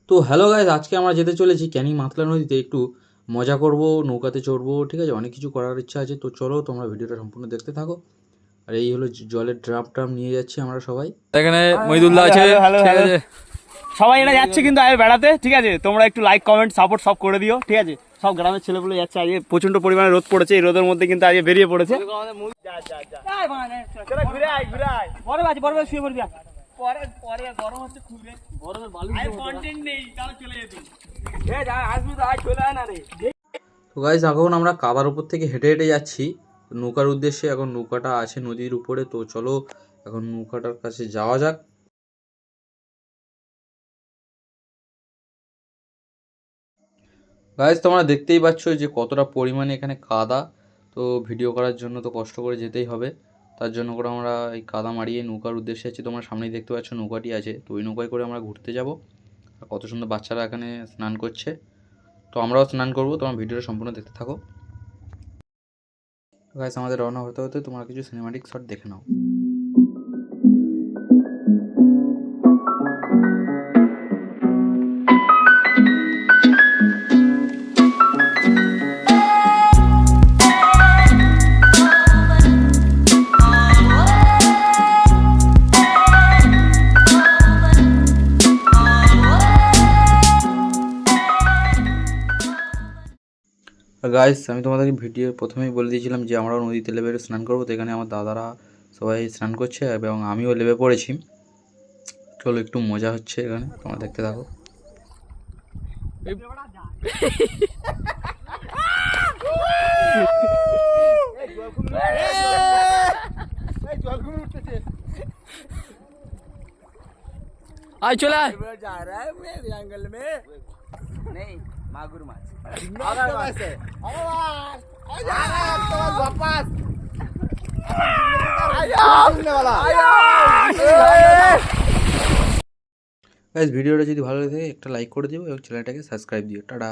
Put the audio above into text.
তো hello guys, আজকে আমরা যেতে চলেছি ক্যানিং মাতলা নদীতে একটু মজা করব, নৌকাতে চড়বো, ঠিক আছে? অনেক কিছু করার ইচ্ছা আছে, তো চলো তোমরা ভিডিওটা সম্পূর্ণ দেখতে থাকো। আর এই হলো জলের ড্রাম নিয়ে যাচ্ছি আমরা সবাই। এখানে মহিদুল্লাহ আছে, ঠিক আছে? সবাই এটা যাচ্ছে কিন্তু আগে বেড়াতে, ঠিক আছে? তোমরা একটু লাইক কমেন্ট সাপোর্ট সব করে দিও, ঠিক আছে? সব গ্রামের ছেলেগুলো যাচ্ছে, আজকে প্রচন্ড পরিমাণে রোদ পড়েছে, এই রোদের মধ্যে কিন্তু আজকে বেরিয়ে পড়েছে। তো গাইস, এখন আমরা কাদার উপর থেকে হেঁটে হেঁটে যাচ্ছি নৌকার উদ্দেশ্যে। এখন নৌকাটা আছে নদীর উপরে, তো চলো এখন নৌকাটার কাছে যাওয়া যাক। গাইস, তোমরা দেখতেই পাচ্ছ যে কতটা পরিমাণে এখানে কাদা। তো ভিডিও করার জন্য তো কষ্ট করে যেতেই হবে, তার জন্য করে আমরা এই কাদা মারিয়ে নৌকার উদ্দেশ্যে আছি। তোমরা সামনেই দেখতে পাচ্ছ নৌকাটি আছে, তো ওই নৌকায় করে আমরা ঘুরতে যাব। আর কত সুন্দর বাচ্চারা এখানে স্নান করছে, তো আমরাও স্নান করবো। তোমার ভিডিওটা সম্পূর্ণ দেখতে থাকো। গাইস, আমাদের রওনা হতে হতে তোমরা কিছু সিনেমাটিক শট দেখে নাও। গাইস, আমি তোমাদেরকে ভিডিও প্রথমেই বলে দিয়েছিলাম যে আমরাও নদীতে নেমে স্নান করবো। তো এখানে আমার দাদারা সবাই স্নান করছে এবং আমিও নেমে পড়েছি। চলো, একটু মজা হচ্ছে এখানে, তোমরা দেখতে থাকো। আয় চলে আয়। মাগুর মাছ গাইস, ভিডিওটা যদি ভালো লাগে থাকে একটা লাইক করে দিও এবং চ্যানেলটাকে সাবস্ক্রাইব দিও। টাটা।